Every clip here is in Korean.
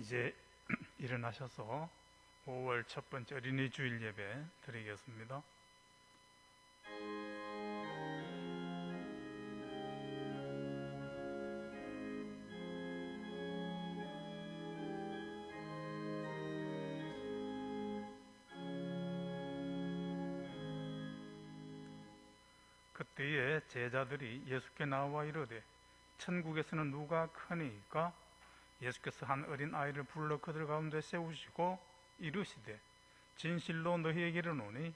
이제 일어나셔서 5월 첫 번째 어린이 주일 예배 드리겠습니다. 그때에 제자들이 예수께 나와 이르되 천국에서는 누가 크니까? 예수께서 한 어린 아이를 불러 그들 가운데 세우시고 이르시되 진실로 너희에게 이르노니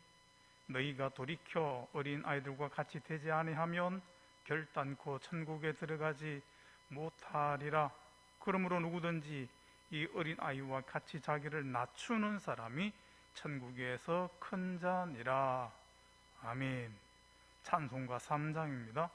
너희가 돌이켜 어린 아이들과 같이 되지 아니하면 결단코 천국에 들어가지 못하리라. 그러므로 누구든지 이 어린 아이와 같이 자기를 낮추는 사람이 천국에서 큰 자니라. 아멘. 찬송가 3장입니다.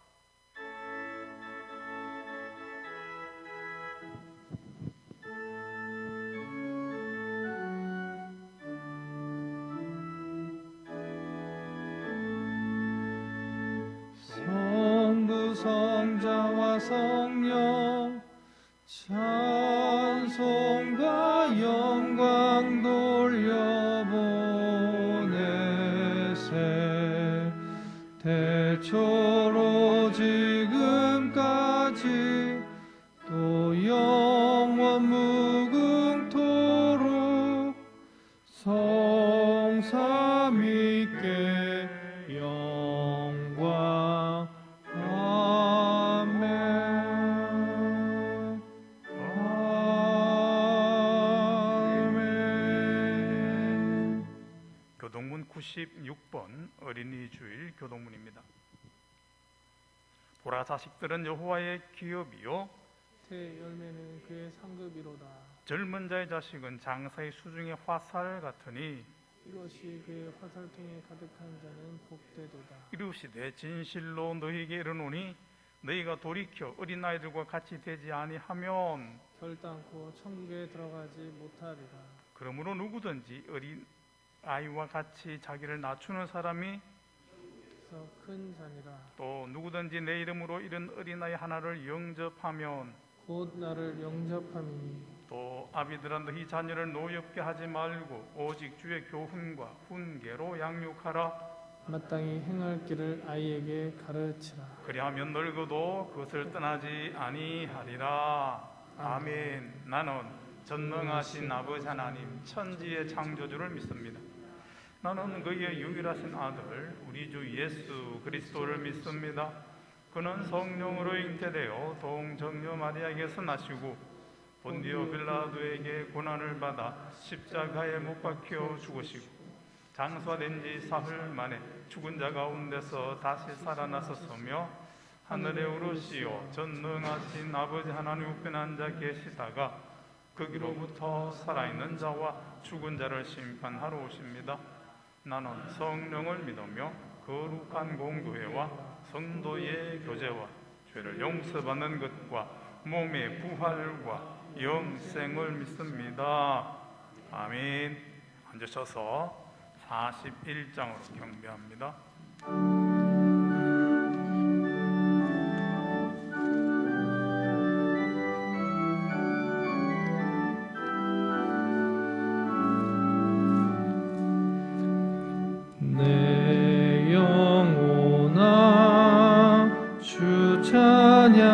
성부 성자와 성령 찬송과 영광 돌려보내세. 태초로 지금까지 또 영원 무궁토록 성삼위께 영광. 아멘. 아멘. 교동문 96번 어린이 주일 교동문입니다. 보라, 자식들은 여호와의 기업이요 태 열매는 그의 상급이로다. 젊은 자의 자식은 장사의 수중의 화살 같으니 이것이 그의 화살통에 가득한 자는 복되도다. 이르시되 진실로 너희에게 이르노니 너희가 돌이켜 어린아이들과 같이 되지 아니하면 결단코 천국에 들어가지 못하리라. 그러므로 누구든지 어린 아이와 같이 자기를 낮추는 사람이 그래서 큰 자니라. 또 누구든지 내 이름으로 이런 어린아이 하나를 영접하면 곧 나를 영접함이니. 또 아비들아 너희 자녀를 노엽게 하지 말고 오직 주의 교훈과 훈계로 양육하라. 마땅히 행할 길을 아이에게 가르치라. 그리하면 늙어도 그것을 떠나지 아니하리라. 아멘. 나는 전능하신 아버지 하나님 천지의 창조주를 믿습니다. 나는 그의 유일하신 아들 우리 주 예수 그리스도를 믿습니다. 그는 성령으로 잉태되어 동정녀 마리아에게서 나시고 본디오 빌라도에게 고난을 받아 십자가에 못 박혀 죽으시고 장사된 지 사흘 만에 죽은 자 가운데서 다시 살아나셨으며 하늘에 오르시어 전능하신 아버지 하나님 우편 앉아 계시다가 거기로부터 살아있는 자와 죽은 자를 심판하러 오십니다. 나는 성령을 믿으며 거룩한 공교회와 성도의 교제와 죄를 용서받는 것과 몸의 부활과 영생을 믿습니다. 아멘. 앉으셔서 41장으로 경배합니다. 내 영혼아 주 찬양하여라.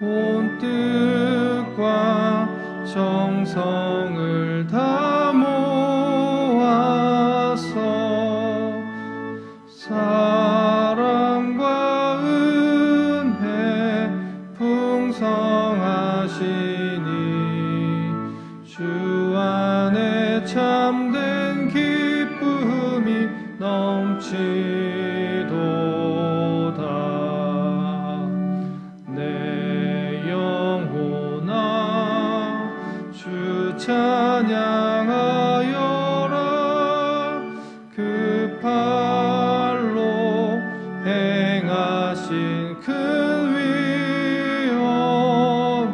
온 뜻과 정성을 다 모아서 사랑과 은혜 풍성하시니 주 안에 참된 기쁨이 넘치도다. 내 영혼아 주 찬양하여라. 그 팔로 행하신 큰 위엄을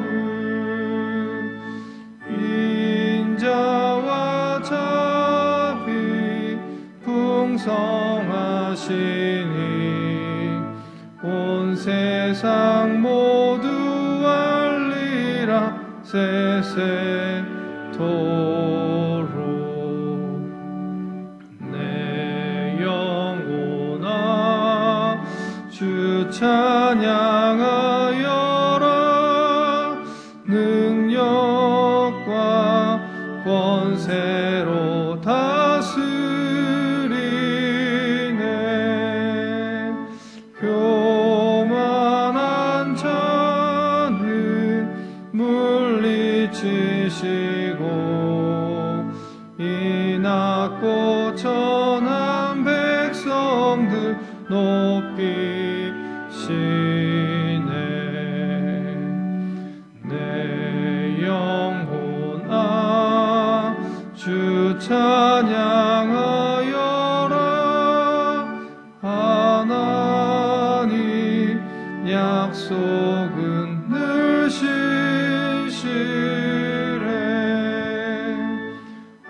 인자와 자비 풍성하시니 온 세상 모두 알리 세세토록 내 영혼아 주 찬양하여라. 능력과 권세로 다스리네. 교만한 자는 물리치시고 이 낮고 천한 백성들 높이시네. 내 영혼아 주 찬양하여라. 하나님 약속은 늘 신실해.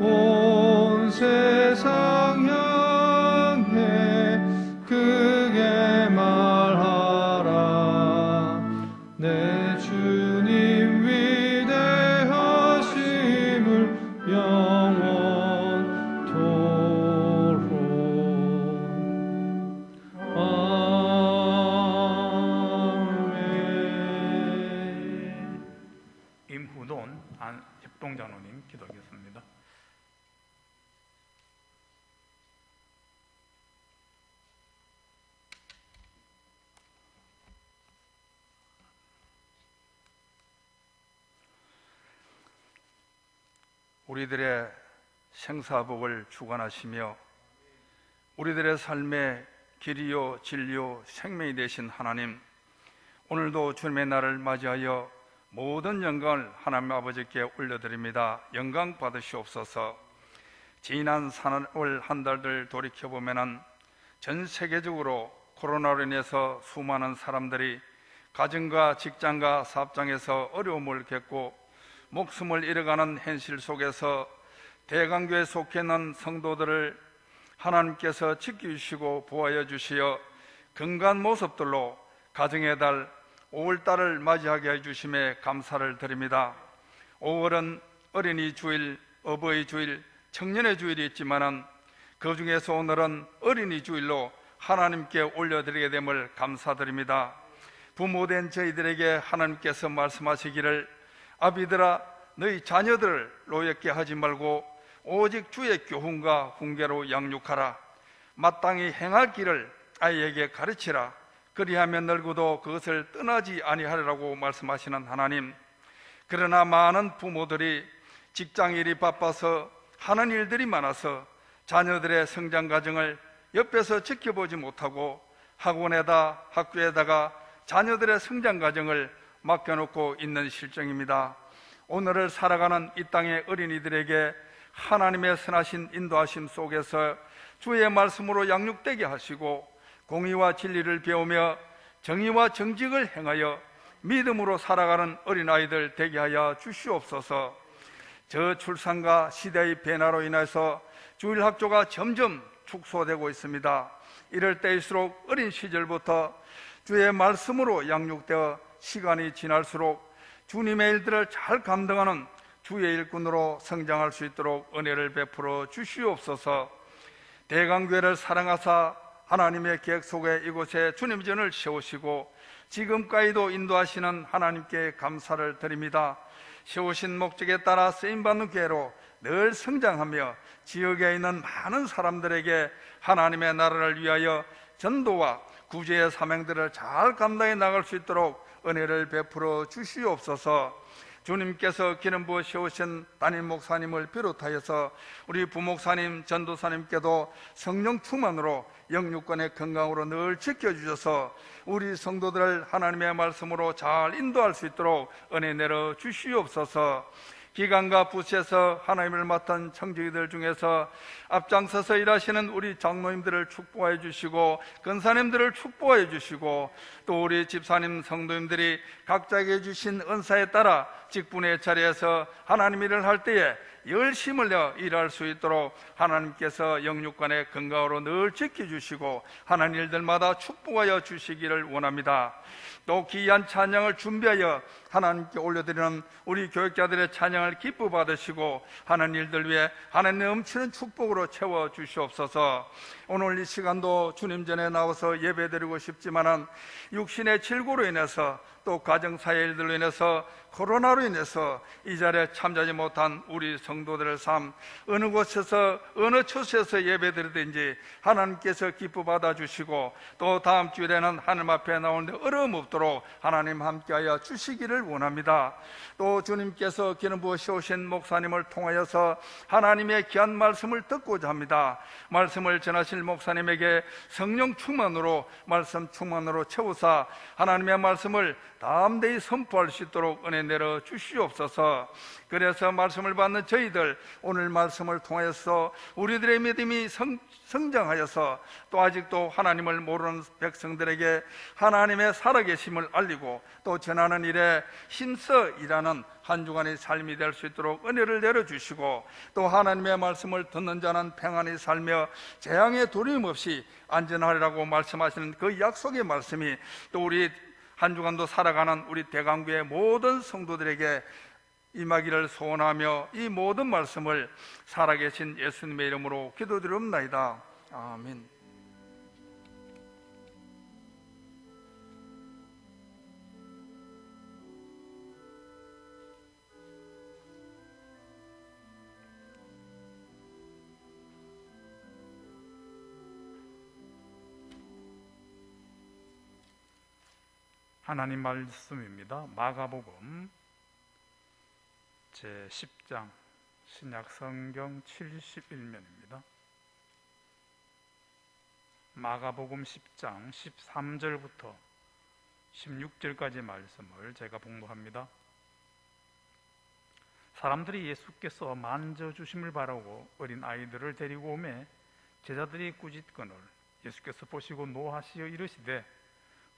온 세상 향해 크게 말하라. 내 주님 위대하심을 영원토록. 아멘. 임후돈 협동장로님 기도하겠습니다. 우리들의 생사복을 주관하시며 우리들의 삶의 길이요 진리요 생명이 되신 하나님, 오늘도 주님의 날을 맞이하여 모든 영광을 하나님 아버지께 올려드립니다. 영광 받으시옵소서. 지난 4월 한 달들 돌이켜보면 전 세계적으로 코로나로 인해서 수많은 사람들이 가정과 직장과 사업장에서 어려움을 겪고 목숨을 잃어가는 현실 속에서 대강교회에 속해 있는 성도들을 하나님께서 지켜주시고 보호하여 주시어 건강한 모습들로 가정의 달 5월달을 맞이하게 해주심에 감사를 드립니다. 5월은 어린이 주일, 어버이 주일, 청년의 주일이 있지만 그 중에서 오늘은 어린이 주일로 하나님께 올려드리게 됨을 감사드립니다. 부모된 저희들에게 하나님께서 말씀하시기를 아비들아 너희 자녀들을 노엽게 하지 말고 오직 주의 교훈과 훈계로 양육하라. 마땅히 행할 길을 아이에게 가르치라. 그리하면 늙어도 그것을 떠나지 아니하리라고 말씀하시는 하나님, 그러나 많은 부모들이 직장일이 바빠서 하는 일들이 많아서 자녀들의 성장 과정을 옆에서 지켜보지 못하고 학원에다 학교에다가 자녀들의 성장 과정을 맡겨놓고 있는 실정입니다. 오늘을 살아가는 이 땅의 어린이들에게 하나님의 선하신 인도하심 속에서 주의 말씀으로 양육되게 하시고 공의와 진리를 배우며 정의와 정직을 행하여 믿음으로 살아가는 어린아이들 되게 하여 주시옵소서. 저출산과 시대의 변화로 인해서 주일학교가 점점 축소되고 있습니다. 이럴 때일수록 어린 시절부터 주의 말씀으로 양육되어 시간이 지날수록 주님의 일들을 잘 감당하는 주의 일꾼으로 성장할 수 있도록 은혜를 베풀어 주시옵소서. 대강교회를 사랑하사 하나님의 계획 속에 이곳에 주님 전을 세우시고 지금까지도 인도하시는 하나님께 감사를 드립니다. 세우신 목적에 따라 쓰임받는 교회로 늘 성장하며 지역에 있는 많은 사람들에게 하나님의 나라를 위하여 전도와 구제의 사명들을 잘 감당해 나갈 수 있도록 은혜를 베풀어 주시옵소서. 주님께서 기름 부어 세우신 담임 목사님을 비롯하여서 우리 부목사님, 전도사님께도 성령 충만으로 영육권의 건강으로 늘 지켜주셔서 우리 성도들을 하나님의 말씀으로 잘 인도할 수 있도록 은혜 내려 주시옵소서. 기관과 부처에서 하나님을 맡은 청지기들 중에서 앞장서서 일하시는 우리 장로님들을 축복하여 주시고 권사님들을 축복하여 주시고 또 우리 집사님 성도님들이 각자에게 주신 은사에 따라 직분의 자리에서 하나님 일을 할 때에 열심을 내어 일할 수 있도록 하나님께서 영육간의 건강으로 늘 지켜주시고 하는 일들마다 축복하여 주시기를 원합니다. 또 귀한 찬양을 준비하여 하나님께 올려드리는 우리 교육자들의 찬양을 기뻐 받으시고 하는 일들 위해 하나님의 넘치는 축복으로 채워 주시옵소서. 오늘 이 시간도 주님 전에 나와서 예배드리고 싶지만은 육신의 질고로 인해서 또 가정사의 일들로 인해서 코로나로 인해서 이 자리에 참여하지 못한 우리 성도들의 삶, 어느 곳에서 어느 처소에서 예배드리든지 하나님께서 기뻐 받아주시고 또 다음 주일에는 하나님 앞에 나오는데 어려움 없도록 하나님 함께하여 주시기를 원합니다. 또 주님께서 기름 부으시 오신 목사님을 통하여서 하나님의 귀한 말씀을 듣고자 합니다. 말씀을 전하실 목사님에게 성령 충만으로 말씀 충만으로 채우사 하나님의 말씀을 담대히 선포할 수 있도록 은혜 내려 주시옵소서. 그래서 말씀을 받는 저희들 오늘 말씀을 통해서 우리들의 믿음이 성장하여서 또 아직도 하나님을 모르는 백성들에게 하나님의 살아계심을 알리고 또 전하는 일에 힘써 일하는 한 주간의 삶이 될 수 있도록 은혜를 내려주시고 또 하나님의 말씀을 듣는 자는 평안히 살며 재앙에 두려움 없이 안전하리라고 말씀하시는 그 약속의 말씀이 또 우리 한 주간도 살아가는 우리 대강교의 모든 성도들에게 임하기를 소원하며 이 모든 말씀을 살아계신 예수님의 이름으로 기도드리옵나이다. 아멘. 하나님 말씀입니다. 마가복음 제10장 신약성경 71면입니다. 마가복음 10장 13절부터 16절까지 말씀을 제가 봉독합니다. 사람들이 예수께서 만져주심을 바라고 어린 아이들을 데리고 오매 제자들이 꾸짖거늘 예수께서 보시고 노하시어 이르시되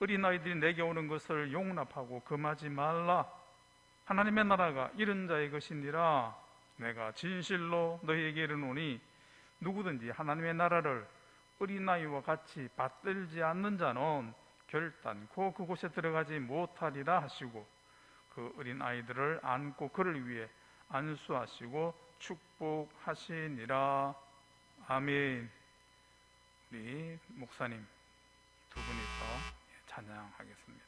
어린아이들이 내게 오는 것을 용납하고 금하지 말라. 하나님의 나라가 이런 자의 것이니라. 내가 진실로 너희에게 이르노니 누구든지 하나님의 나라를 어린아이와 같이 받들지 않는 자는 결단코 그곳에 들어가지 못하리라 하시고 그 어린아이들을 안고 그를 위해 안수하시고 축복하시니라. 아멘. 우리 목사님 두 분이서 찬양하겠습니다.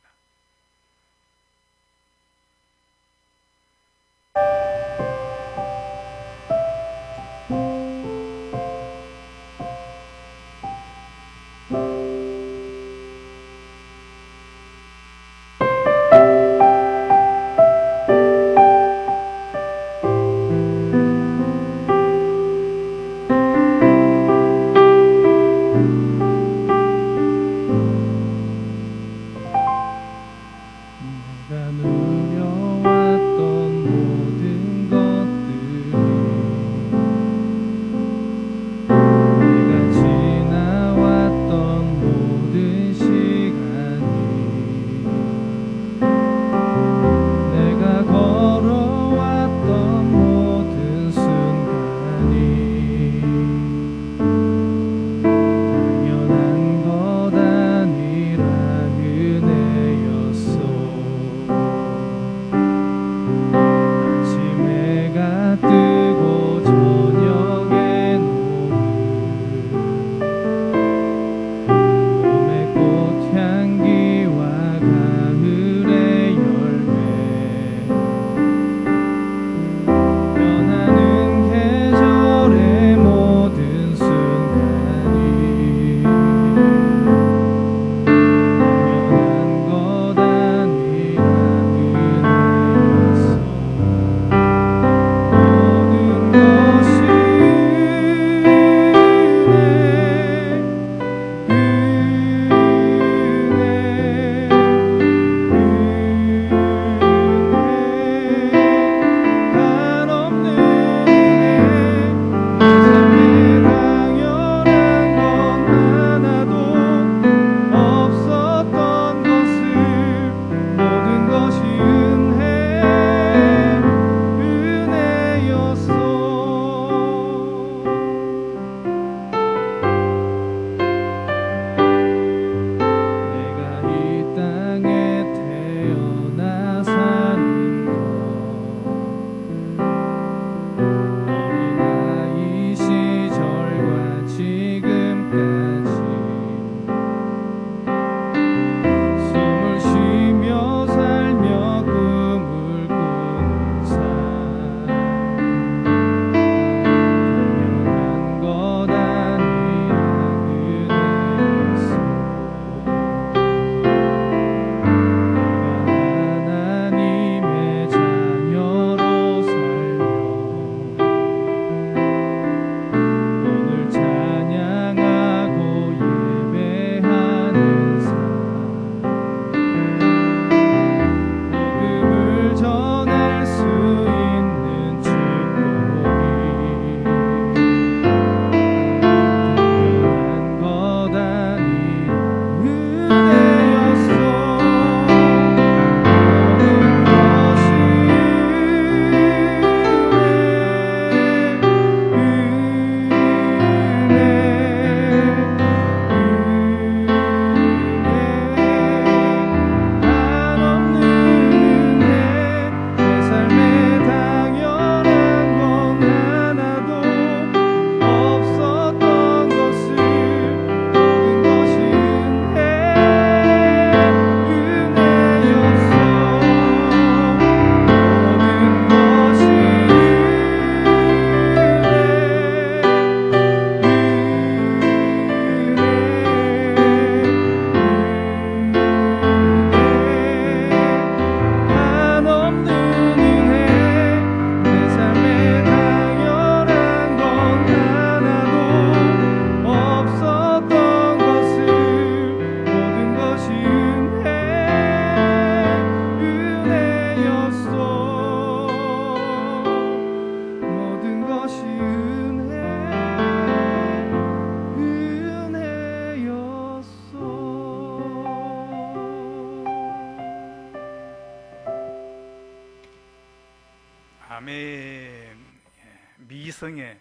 미성의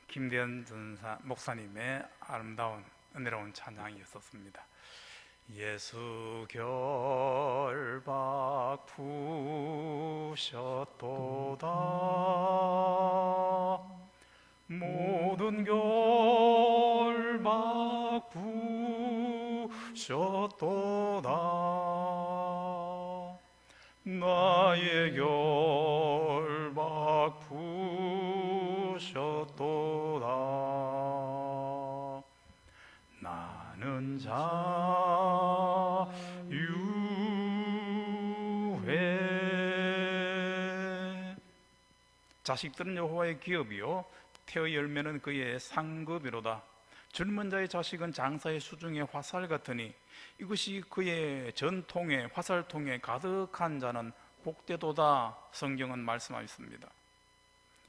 김대현 전사 목사님의 아름다운 은혜로운 찬양이었었습니다. 예수 결박 부셨도다, 모든 결박 부셨도다, 나의 결박 부셨도다. 나는 자유해. 자식들은 여호와의 기업이요 태의 열매는 그의 상급이로다. 젊은 자의 자식은 장사의 수중에 화살 같으니 이것이 그의 전통에 화살통에 가득한 자는 복되도다. 성경은 말씀하였습니다.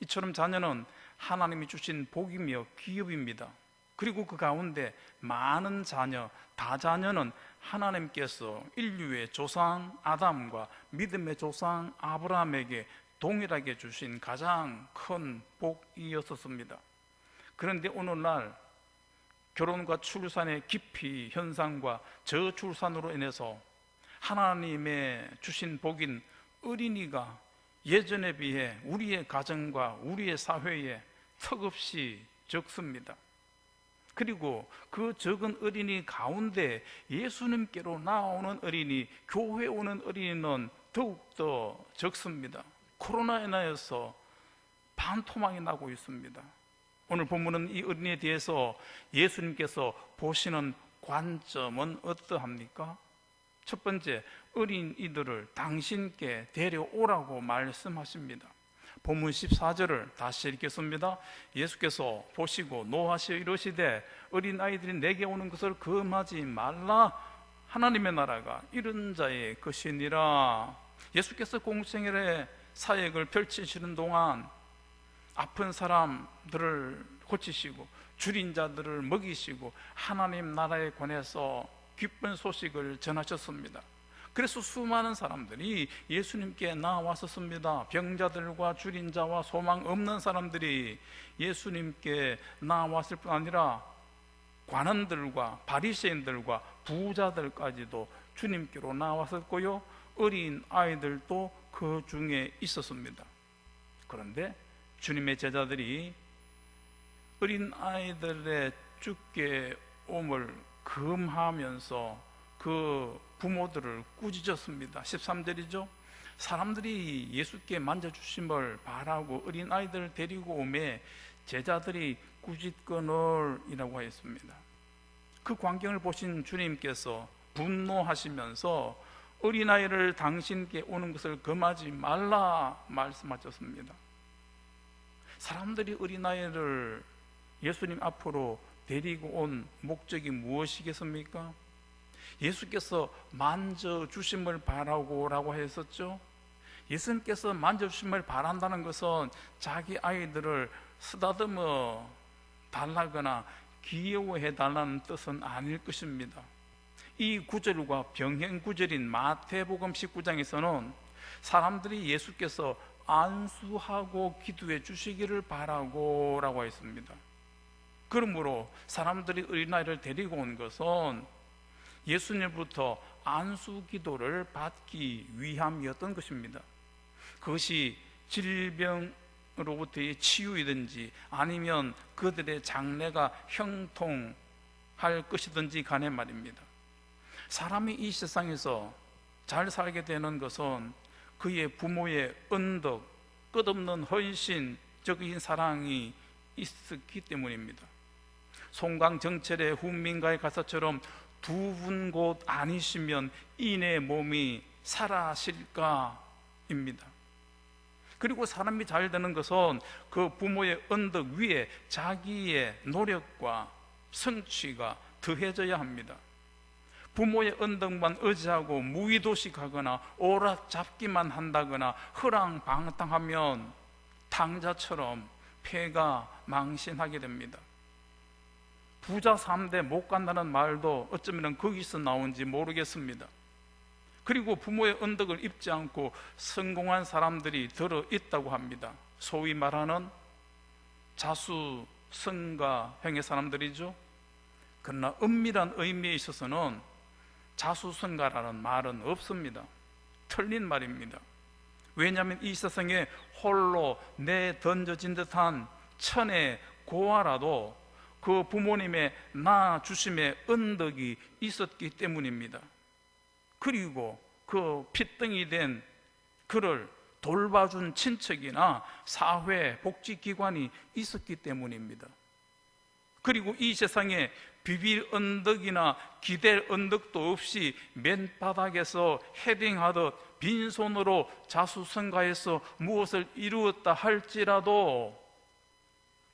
이처럼 자녀는 하나님이 주신 복이며 기업입니다. 그리고 그 가운데 많은 자녀, 다자녀는 하나님께서 인류의 조상 아담과 믿음의 조상 아브라함에게 동일하게 주신 가장 큰 복이었었습니다. 그런데 오늘날 결혼과 출산의 기피 현상과 저출산으로 인해서 하나님의 주신 복인 어린이가 예전에 비해 우리의 가정과 우리의 사회에 턱없이 적습니다. 그리고 그 적은 어린이 가운데 예수님께로 나오는 어린이, 교회에 오는 어린이는 더욱더 적습니다. 코로나에 인하여서 반토막이 나고 있습니다. 오늘 본문은 이 어린이에 대해서 예수님께서 보시는 관점은 어떠합니까? 첫 번째, 어린이들을 당신께 데려오라고 말씀하십니다. 본문 14절을 다시 읽겠습니다. 예수께서 보시고 노하시어 이르시되 어린아이들이 내게 오는 것을 금하지 말라. 하나님의 나라가 이런 자의 것이니라. 예수께서 공생애의 사역을 펼치시는 동안 아픈 사람들을 고치시고 줄인 자들을 먹이시고 하나님 나라에 관해서 기쁜 소식을 전하셨습니다. 그래서 수많은 사람들이 예수님께 나왔었습니다. 병자들과 줄인 자와 소망 없는 사람들이 예수님께 나왔을 뿐 아니라 관원들과 바리새인들과 부자들까지도 주님께로 나왔었고요, 어린 아이들도 그 중에 있었습니다. 그런데 주님의 제자들이 어린 아이들의 주께 옴을 금하면서 그 부모들을 꾸짖었습니다. 13절이죠. 사람들이 예수께 만져주심을 바라고 어린 아이들을 데리고 오매 제자들이 꾸짖거늘이라고 하였습니다. 그 광경을 보신 주님께서 분노하시면서 어린아이를 당신께 오는 것을 금하지 말라 말씀하셨습니다. 사람들이 어린아이를 예수님 앞으로 데리고 온 목적이 무엇이겠습니까? 예수께서 만져주심을 바라고라고 했었죠. 예수님께서 만져주심을 바란다는 것은 자기 아이들을 쓰다듬어 달라거나 귀여워해 달라는 뜻은 아닐 것입니다. 이 구절과 병행 구절인 마태복음 19장에서는 사람들이 예수께서 안수하고 기도해 주시기를 바라고 라고 했습니다. 그러므로 사람들이 어린아이를 데리고 온 것은 예수님부터 안수 기도를 받기 위함이었던 것입니다. 그것이 질병으로부터의 치유이든지 아니면 그들의 장래가 형통할 것이든지 간에 말입니다. 사람이 이 세상에서 잘 살게 되는 것은 그의 부모의 언덕, 끝없는 헌신적인 사랑이 있었기 때문입니다. 송강 정철의 훈민가의 가사처럼 두 분 곧 아니시면 이내 몸이 살아실까입니다. 그리고 사람이 잘 되는 것은 그 부모의 언덕 위에 자기의 노력과 성취가 더해져야 합니다. 부모의 언덕만 의지하고 무의도식하거나 오락잡기만 한다거나 허랑방탕하면 탕자처럼 폐가 망신하게 됩니다. 부자 3대 못 간다는 말도 어쩌면 거기서 나온지 모르겠습니다. 그리고 부모의 언덕을 입지 않고 성공한 사람들이 들어 있다고 합니다. 소위 말하는 자수성가형의 사람들이죠. 그러나 엄밀한 의미에 있어서는 자수성가라는 말은 없습니다. 틀린 말입니다. 왜냐하면 이 세상에 홀로 내던져진 듯한 천의 고아라도 그 부모님의 낳아주심의 언덕이 있었기 때문입니다. 그리고 그 핏등이 된 그를 돌봐준 친척이나 사회 복지기관이 있었기 때문입니다. 그리고 이 세상에 비빌 언덕이나 기댈 언덕도 없이 맨바닥에서 헤딩하듯 빈손으로 자수성가해서 무엇을 이루었다 할지라도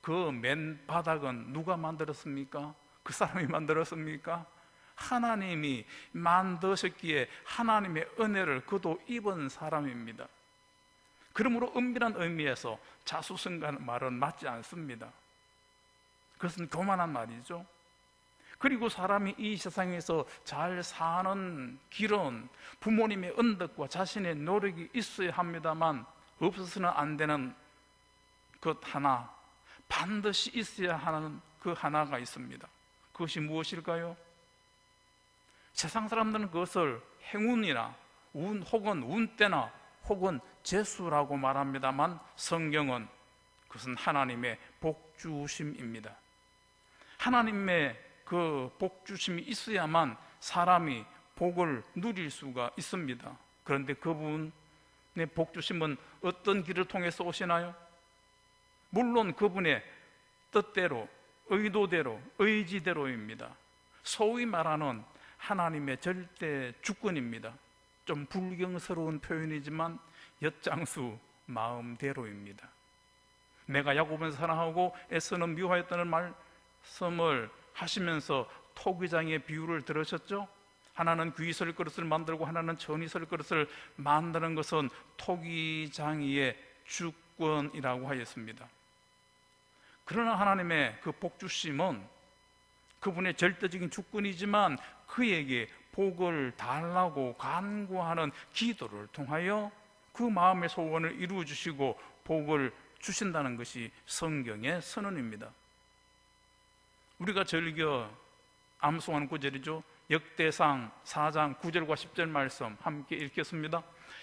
그 맨바닥은 누가 만들었습니까? 그 사람이 만들었습니까? 하나님이 만드셨기에 하나님의 은혜를 그도 입은 사람입니다. 그러므로 엄밀한 의미에서 자수성가는 말은 맞지 않습니다. 그것은 교만한 말이죠. 그리고 사람이 이 세상에서 잘 사는 길은 부모님의 언덕과 자신의 노력이 있어야 합니다만 없어서는 안 되는 것 하나, 반드시 있어야 하는 그 하나가 있습니다. 그것이 무엇일까요? 세상 사람들은 그것을 행운이나 운 혹은 운때나 혹은 재수라고 말합니다만 성경은 그것은 하나님의 복주심입니다. 하나님의 그 복주심이 있어야만 사람이 복을 누릴 수가 있습니다. 그런데 그분의 복주심은 어떤 길을 통해서 오시나요? 물론 그분의 뜻대로, 의도대로, 의지대로입니다. 소위 말하는 하나님의 절대 주권입니다. 좀 불경스러운 표현이지만 엿장수 마음대로입니다. 내가 야곱을 사랑하고 에서는 미워하였다는 말씀을 하시면서 토기장의 비유를 들으셨죠? 하나는 귀설 그릇을 만들고 하나는 전이설 그릇을 만드는 것은 토기장이의 주권이라고 하였습니다. 그러나 하나님의 그 복주심은 그분의 절대적인 주권이지만 그에게 복을 달라고 간구하는 기도를 통하여 그 마음의 소원을 이루어 주시고 복을 주신다는 것이 성경의 선언입니다. 우리가 즐겨 암송하는 구절이죠. 역대상 4장 9절과 10절 말씀 함께 읽겠습니다.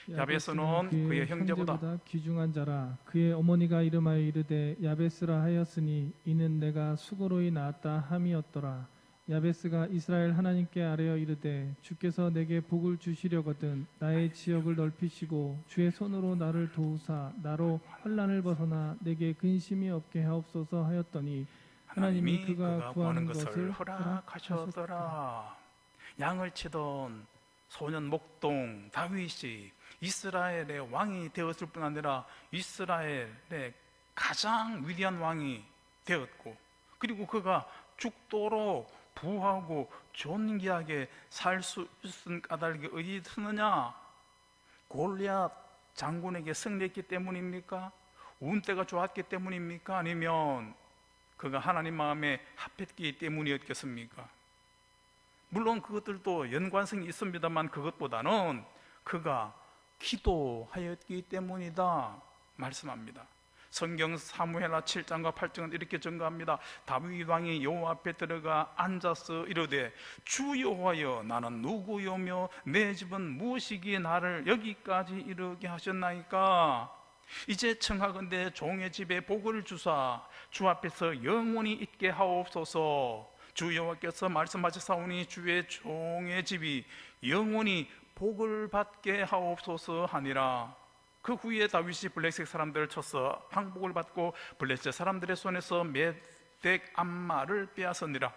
야베스는 그의 형제보다 귀중한 자라. 그의 어머니가 이름하여 이르되 야베스라 하였으니 이는 내가 수고로이 낳았다 함이었더라. 야베스가 이스라엘 하나님께 아뢰어 이르되 주께서 내게 복을 주시려거든 나의 지역을 넓히시고 주의 손으로 나를 도우사 나로 환난을 벗어나 내게 근심이 없게 하옵소서 하였더니 하나님이 그가 구하는 것을 허락하셨더라. 양을 치던 소년 목동 다윗이 이스라엘의 왕이 되었을 뿐 아니라 이스라엘의 가장 위대한 왕이 되었고, 그리고 그가 죽도록 부하고 존귀하게 살 수 있은 까닭이 어디 있느냐? 골리앗 장군에게 승리했기 때문입니까? 운때가 좋았기 때문입니까? 아니면 그가 하나님 마음에 합했기 때문이었겠습니까? 물론 그것들도 연관성이 있습니다만 그것보다는 그가 기도하였기 때문이다 말씀합니다. 성경 사무엘하 7장과 8장은 이렇게 증거합니다. 다윗 왕이 여호와 앞에 들어가 앉아서 이르되 주 여호와여 나는 누구요며 내 집은 무엇이기에 나를 여기까지 이르게 하셨나이까? 이제 청하건대 종의 집에 복을 주사 주 앞에서 영원히 있게 하옵소서. 주 여호와께서 말씀하셨사오니 주의 종의 집이 영원히 복을 받게 하옵소서 하니라. 그 후에 다윗이 블레셋 사람들을 쳐서 항복을 받고 블레셋 사람들의 손에서 메덱 암마를 빼앗으니라.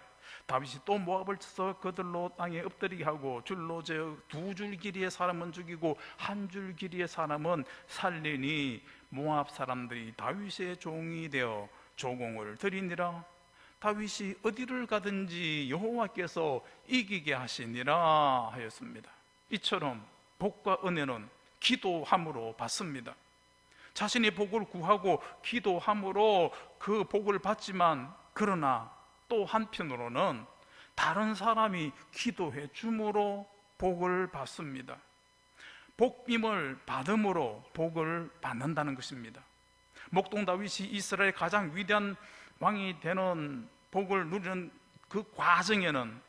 다윗이 또 모압을 쳐서 그들로 땅에 엎드리게 하고 줄로 재어 2줄 길이의 사람은 죽이고 1줄 길이의 사람은 살리니 모압 사람들이 다윗의 종이 되어 조공을 드리니라. 다윗이 어디를 가든지 여호와께서 이기게 하시니라 하였습니다. 이처럼 복과 은혜는 기도함으로 받습니다. 자신이 복을 구하고 기도함으로 그 복을 받지만, 그러나 또 한편으로는 다른 사람이 기도해 줌으로 복을 받습니다. 복임을 받음으로 복을 받는다는 것입니다. 목동 다윗이 이스라엘의 가장 위대한 왕이 되는 복을 누리는 그 과정에는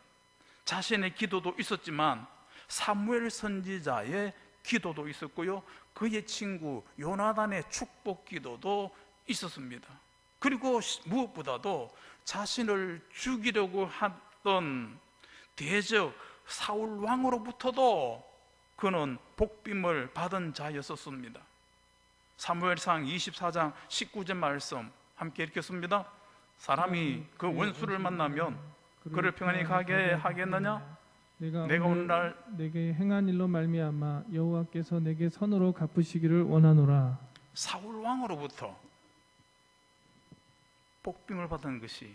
자신의 기도도 있었지만 사무엘 선지자의 기도도 있었고요, 그의 친구 요나단의 축복 기도도 있었습니다. 그리고 무엇보다도 자신을 죽이려고 하던 대적 사울 왕으로부터도 그는 복빔을 받은 자였었습니다. 사무엘상 24장 19절 말씀 함께 읽겠습니다. 사람이 그 원수를 만나면 그를 평안히 가게 하겠느냐? 내가 오늘날 내게 행한 일로 말미암아 여호와께서 내게 선으로 갚으시기를 원하노라. 사울 왕으로부터 복빔을 받은 것이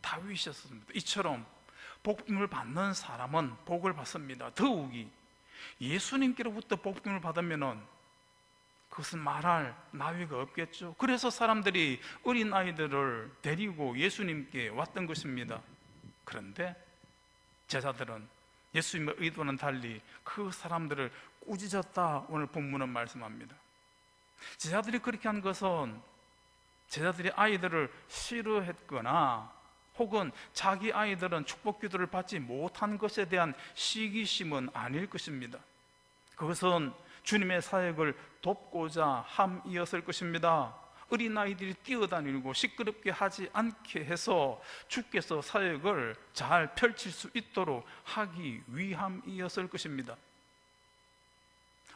다윗이었습니다. 이처럼 복빔을 받는 사람은 복을 받습니다. 더욱이 예수님께로부터 복빔을 받으면은 그것은 말할 나위가 없겠죠. 그래서 사람들이 어린 아이들을 데리고 예수님께 왔던 것입니다. 그런데 제자들은 예수님의 의도는 달리 그 사람들을 꾸짖었다, 오늘 본문은 말씀합니다. 제자들이 그렇게 한 것은 제자들이 아이들을 싫어했거나 혹은 자기 아이들은 축복 기도를 받지 못한 것에 대한 시기심은 아닐 것입니다. 그것은 주님의 사역을 돕고자 함이었을 것입니다. 어린아이들이 뛰어다니고 시끄럽게 하지 않게 해서 주께서 사역을 잘 펼칠 수 있도록 하기 위함이었을 것입니다.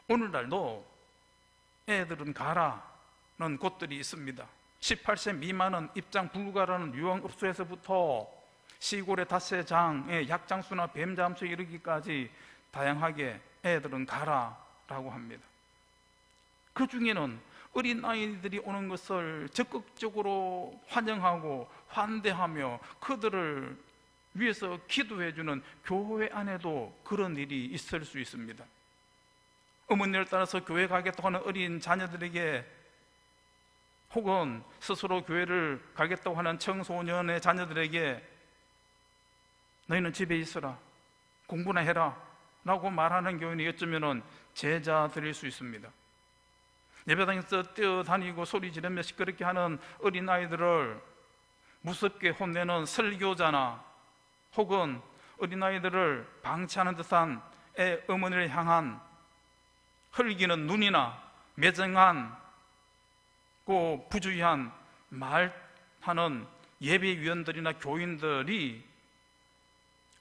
오늘날도 애들은 가라는 곳들이 있습니다. 18세 미만은 입장 불가라는 유흥업소에서부터 시골의 닷새장의 약장수나 뱀장수에 이르기까지 다양하게 애들은 가라라고 합니다. 그 중에는 어린아이들이 오는 것을 적극적으로 환영하고 환대하며 그들을 위해서 기도해주는 교회 안에도 그런 일이 있을 수 있습니다. 어머니를 따라서 교회 가겠다고 하는 어린 자녀들에게 혹은 스스로 교회를 가겠다고 하는 청소년의 자녀들에게 너희는 집에 있어라, 공부나 해라 라고 말하는 교인이 어쩌면 제자들일 수 있습니다. 예배당에서 뛰어다니고 소리 지르며 시끄럽게 하는 어린아이들을 무섭게 혼내는 설교자나 혹은 어린아이들을 방치하는 듯한 어머니를 향한 흘기는 눈이나 매정한 부주의한 말하는 예배위원들이나 교인들이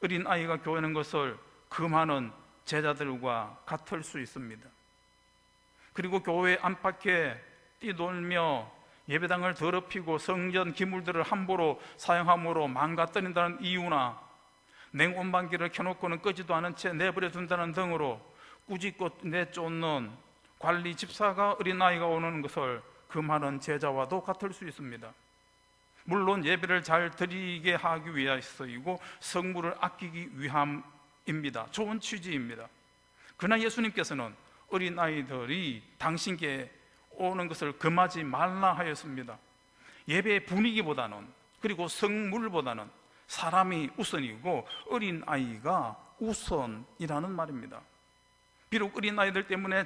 어린아이가 교회하는 것을 금하는 제자들과 같을 수 있습니다. 그리고 교회 안팎에 뛰돌며 예배당을 더럽히고 성전 기물들을 함부로 사용함으로 망가뜨린다는 이유나 냉온방기를 켜놓고는 끄지도 않은 채 내버려 둔다는 등으로 꾸짖고 내쫓는 관리 집사가 어린아이가 오는 것을 금하는 제자와도 같을 수 있습니다. 물론 예배를 잘 드리게 하기 위해서이고 성물을 아끼기 위함입니다. 좋은 취지입니다. 그러나 예수님께서는 어린아이들이 당신께 오는 것을 금하지 말라 하였습니다. 예배의 분위기보다는, 그리고 성물보다는 사람이 우선이고 어린아이가 우선이라는 말입니다. 비록 어린아이들 때문에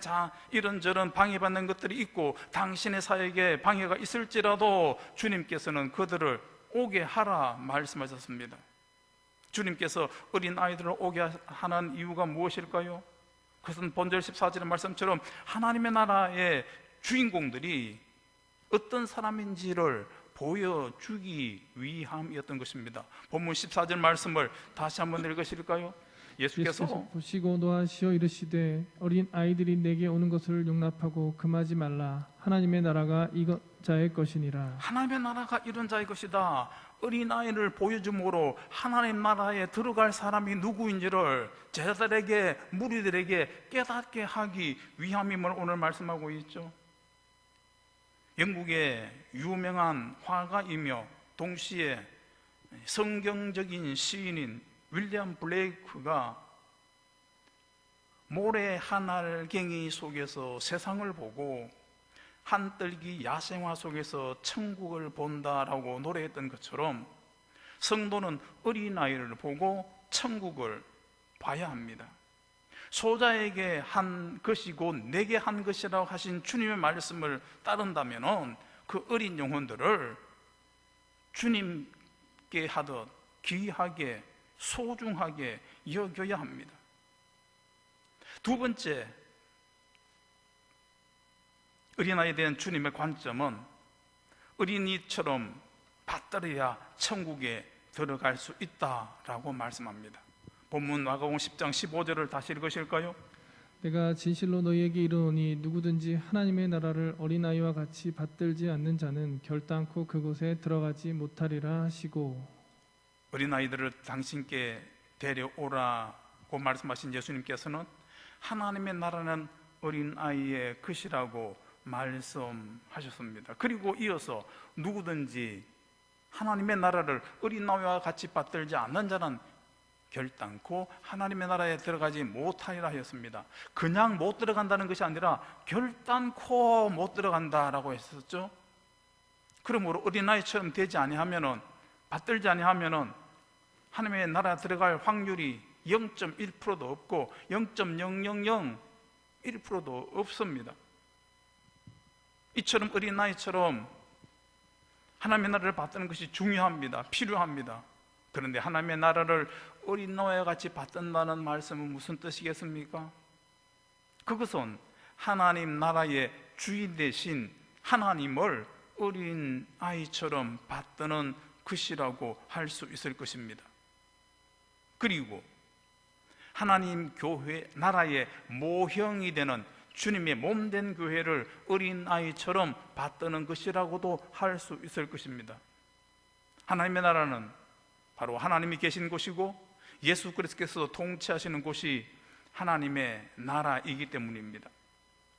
이런저런 방해받는 것들이 있고 당신의 사역에 방해가 있을지라도 주님께서는 그들을 오게 하라 말씀하셨습니다. 주님께서 어린아이들을 오게 하는 이유가 무엇일까요? 그것은 본절 14절의 말씀처럼 하나님의 나라의 주인공들이 어떤 사람인지를 보여주기 위함이었던 것입니다. 본문 14절 말씀을 다시 한번 읽으실까요? 예수께서 보시고 노하시어 이르시되 어린 아이들이 내게 오는 것을 용납하고 금하지 말라. 하나님의 나라가 자의 것이니라. 하나님의 나라가 이런 자의 것이다. 어린아이를 보여줌으로 하나님 나라에 들어갈 사람이 누구인지를 제자들에게, 무리들에게 깨닫게 하기 위함임을 오늘 말씀하고 있죠. 영국의 유명한 화가이며 동시에 성경적인 시인인 윌리엄 블레이크가 모래 한 알갱이 속에서 세상을 보고 한떨기 야생화 속에서 천국을 본다라고 노래했던 것처럼 성도는 어린아이를 보고 천국을 봐야 합니다. 소자에게 한 것이 곧 내게 한 것이라고 하신 주님의 말씀을 따른다면 그 어린 영혼들을 주님께 하듯 귀하게 소중하게 여겨야 합니다. 두 번째, 어린아이에 대한 주님의 관점은 어린이처럼 받들어야 천국에 들어갈 수 있다라고 말씀합니다. 본문 마가복음 10장 15절을 다시 읽으실까요? 내가 진실로 너희에게 이르노니 누구든지 하나님의 나라를 어린아이와 같이 받들지 않는 자는 결단코 그곳에 들어가지 못하리라 하시고, 어린아이들을 당신께 데려오라고 말씀하신 예수님께서는 하나님의 나라는 어린아이의 것이라고 말씀하셨습니다. 그리고 이어서 누구든지 하나님의 나라를 어린아이와 같이 받들지 않는 자는 결단코 하나님의 나라에 들어가지 못하리라 하였습니다. 그냥 못 들어간다는 것이 아니라 결단코 못 들어간다라고 했었죠. 그러므로 어린아이처럼 되지 아니하면은, 받들지 아니하면은 하나님의 나라에 들어갈 확률이 0.1%도 없고 0.0001%도 없습니다. 이처럼 어린아이처럼 하나님의 나라를 받드는 것이 중요합니다. 필요합니다. 그런데 하나님의 나라를 어린아이와 같이 받든다는 말씀은 무슨 뜻이겠습니까? 그것은 하나님 나라의 주인 되신 하나님을 어린아이처럼 받드는 것이라고 할 수 있을 것입니다. 그리고 하나님 교회 나라의 모형이 되는 주님의 몸된 교회를 어린아이처럼 받드는 것이라고도 할 수 있을 것입니다. 하나님의 나라는 바로 하나님이 계신 곳이고 예수 그리스도께서 통치하시는 곳이 하나님의 나라이기 때문입니다.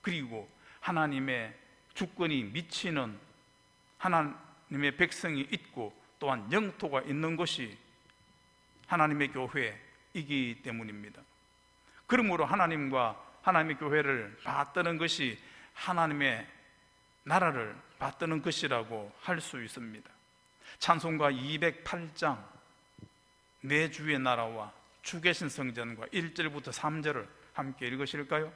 그리고 하나님의 주권이 미치는 하나님의 백성이 있고 또한 영토가 있는 것이 하나님의 교회이기 때문입니다. 그러므로 하나님과 하나님의 교회를 받드는 것이 하나님의 나라를 받드는 것이라고 할 수 있습니다. 찬송가 208장 내 주의 나라와 주 계신 성전과 1절부터 3절을 함께 읽으실까요?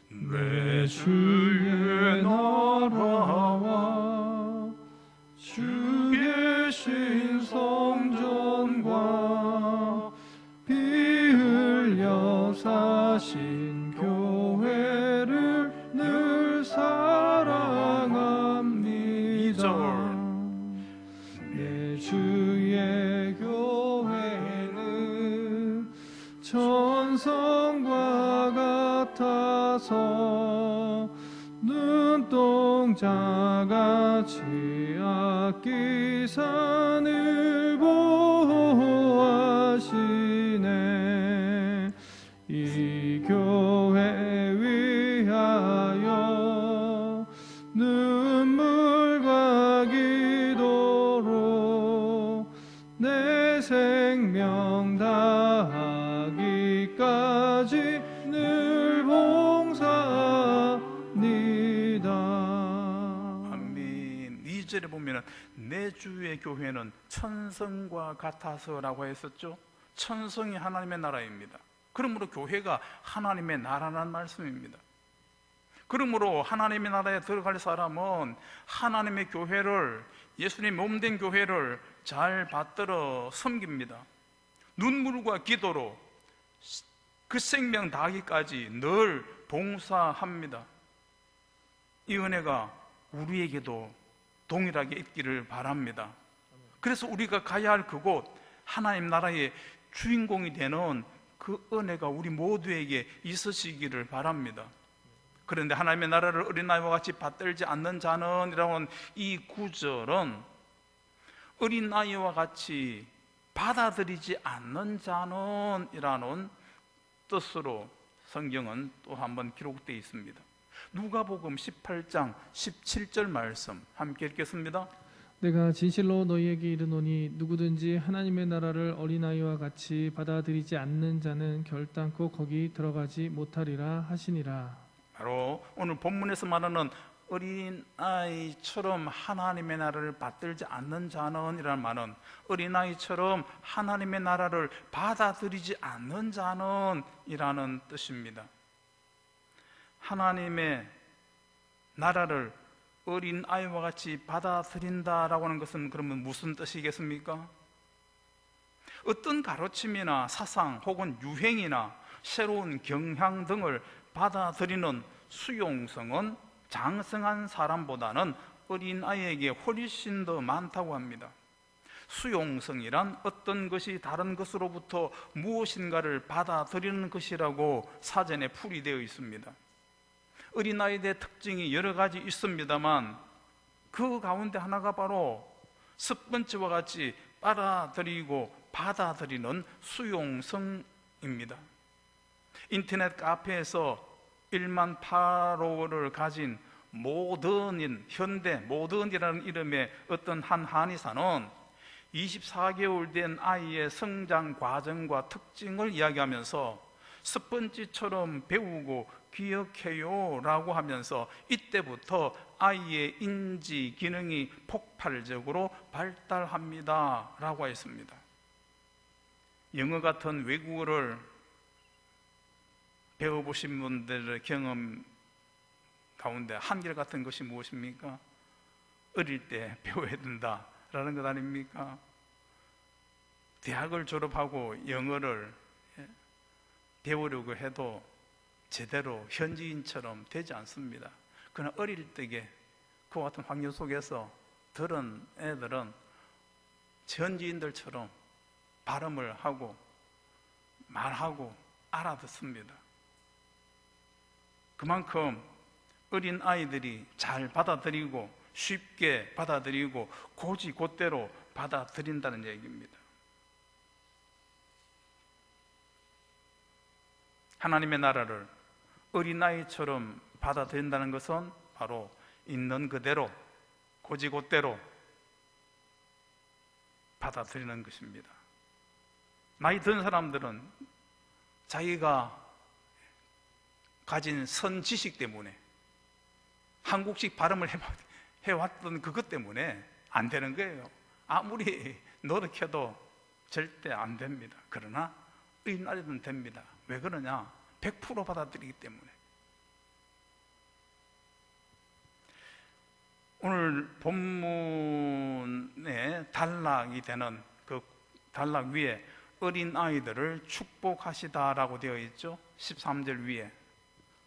내 주의 나라와 주 계신 성전과 피 흘려 사신 교회를 늘 사랑합니다. 내 주의 교회는 천성과 같아서 눈동자같이 아끼사 늘 보호하시네. 이 교회 위하여 눈물과 기도로 내 생명 다하기까지 늘 봉사합니다. 아멘. 2절에 보면 내 주의 교회는 천성과 같아서라고 했었죠. 천성이 하나님의 나라입니다. 그러므로 교회가 하나님의 나라라는 말씀입니다. 그러므로 하나님의 나라에 들어갈 사람은 하나님의 교회를, 예수님 몸된 교회를 잘 받들어 섬깁니다. 눈물과 기도로 그 생명 다하기까지 늘 봉사합니다. 이 은혜가 우리에게도 동일하게 있기를 바랍니다. 그래서 우리가 가야 할 그곳, 하나님 나라의 주인공이 되는 그 은혜가 우리 모두에게 있으시기를 바랍니다. 그런데 하나님의 나라를 어린아이와 같이 받들지 않는 자는 이라는 이 구절은 어린아이와 같이 받아들이지 않는 자는 이라는 뜻으로 성경은 또 한번 기록되어 있습니다. 누가복음 18장 17절 말씀 함께 읽겠습니다. 내가 진실로 너희에게 이르노니 누구든지 하나님의 나라를 어린아이와 같이 받아들이지 않는 자는 결단코 거기 들어가지 못하리라 하시니라. 바로 오늘 본문에서 말하는 어린아이처럼 하나님의 나라를 받들지 않는 자는 이라는 말은 어린아이처럼 하나님의 나라를 받아들이지 않는 자는 이라는 뜻입니다. 하나님의 나라를 어린 아이와 같이 받아들인다라고 하는 것은 그러면 무슨 뜻이겠습니까? 어떤 가르침이나 사상 혹은 유행이나 새로운 경향 등을 받아들이는 수용성은 장성한 사람보다는 어린아이에게 훨씬 더 많다고 합니다. 수용성이란 어떤 것이 다른 것으로부터 무엇인가를 받아들이는 것이라고 사전에 풀이되어 있습니다. 어린아이들의 특징이 여러 가지 있습니다만 그 가운데 하나가 바로 첫 번째와 같이 받아들이는 수용성입니다. 인터넷 카페에서 1만 팔로워를 가진 모던인, 현대 모던이라는 이름의 어떤 한 한의사는 24개월 된 아이의 성장 과정과 특징을 이야기하면서 첫 번째처럼 배우고 기억해요 라고 하면서 이때부터 아이의 인지 기능이 폭발적으로 발달합니다 라고 했습니다. 영어 같은 외국어를 배워보신 분들의 경험 가운데 한결같은 것이 무엇입니까? 어릴 때 배워야 된다라는 것 아닙니까? 대학을 졸업하고 영어를 배우려고 해도 제대로 현지인처럼 되지 않습니다. 그러나 어릴 때에 그와 같은 환경 속에서 들은 애들은 현지인들처럼 발음을 하고 말하고 알아듣습니다. 그만큼 어린 아이들이 잘 받아들이고 쉽게 받아들이고 곧이곧대로 받아들인다는 얘기입니다. 하나님의 나라를 어린아이처럼 받아들인다는 것은 바로 있는 그대로 곧이곧대로 받아들이는 것입니다. 나이 든 사람들은 자기가 가진 선지식 때문에 한국식 발음을 해왔던 그것 때문에 안 되는 거예요. 아무리 노력해도 절대 안 됩니다. 그러나 어린아이들은 됩니다. 왜 그러냐? 100% 받아들이기 때문에. 오늘 본문에 단락이 되는 그 단락 위에 어린아이들을 축복하시다라고 되어 있죠. 13절 위에.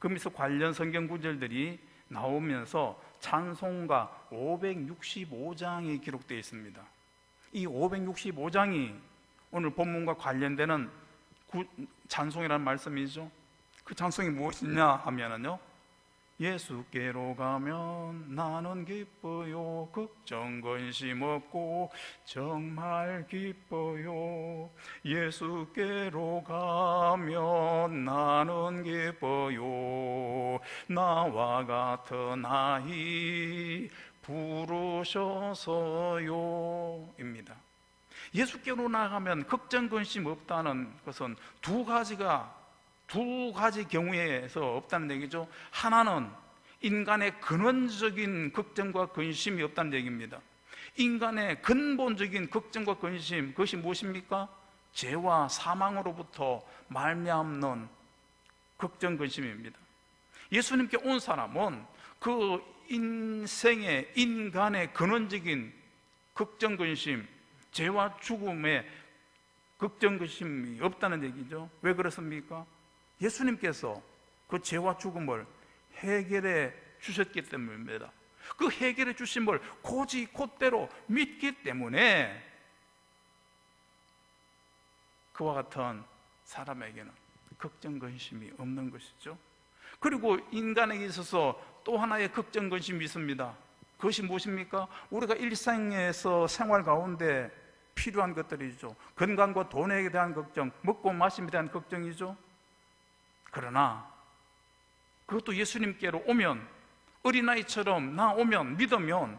그러면서 관련 성경 구절들이 나오면서 찬송가 565장이 기록되어 있습니다. 이 565장이 오늘 본문과 관련되는 찬송이라는 말씀이죠. 그 찬송이 무엇이냐 하면은요, 예수께로 가면 나는 기뻐요. 걱정 근심 없고 정말 기뻐요. 예수께로 가면 나는 기뻐요. 나와 같은 아이 부르셔서요 입니다. 예수께로 나가면 걱정 근심 없다는 것은 두 가지 경우에서 없다는 얘기죠. 하나는 인간의 근원적인 걱정과 근심이 없다는 얘기입니다. 인간의 근본적인 걱정과 근심, 그것이 무엇입니까? 죄와 사망으로부터 말미암는 걱정 근심입니다. 예수님께 온 사람은 그 인생의 인간의 근원적인 걱정 근심, 죄와 죽음의 걱정 근심이 없다는 얘기죠. 왜 그렇습니까? 예수님께서 그 죄와 죽음을 해결해 주셨기 때문입니다. 그 해결해 주심을 곧이곧대로 믿기 때문에 그와 같은 사람에게는 걱정 근심이 없는 것이죠. 그리고 인간에게 있어서 또 하나의 걱정 근심이 있습니다. 그것이 무엇입니까? 우리가 일상에서 생활 가운데 필요한 것들이죠. 건강과 돈에 대한 걱정, 먹고 마심에 대한 걱정이죠. 그러나 그것도 예수님께로 오면, 어린아이처럼 나오면, 믿으면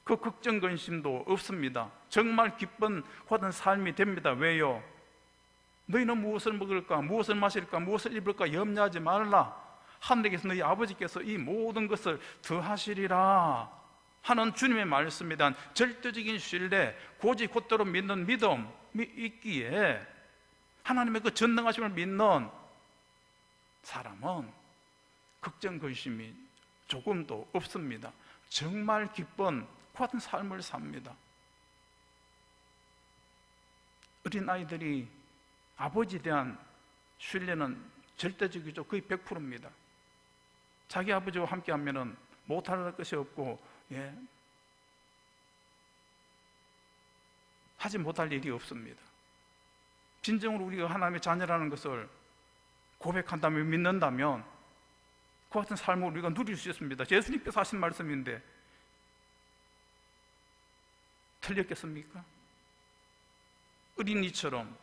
그 걱정 근심도 없습니다. 정말 기쁜 받은 삶이 됩니다. 왜요? 너희는 무엇을 먹을까, 무엇을 마실까, 무엇을 입을까 염려하지 말라. 하늘에게서 너희 아버지께서 이 모든 것을 더하시리라 하는 주님의 말씀에 대한 절대적인 신뢰, 곧이곧대로 믿는 믿음이 있기에 하나님의 그 전능하심을 믿는 사람은 걱정 근심이 조금도 없습니다. 정말 기쁜 그 같은 삶을 삽니다. 어린아이들이 아버지에 대한 신뢰는 절대적이죠. 거의 100%입니다. 자기 아버지와 함께 하면은 못할 것이 없고, 하지 못할 일이 없습니다. 진정으로 우리가 하나님의 자녀라는 것을 고백한다면, 믿는다면 그 같은 삶을 우리가 누릴 수 있습니다. 예수님께서 하신 말씀인데 틀렸겠습니까? 어린이처럼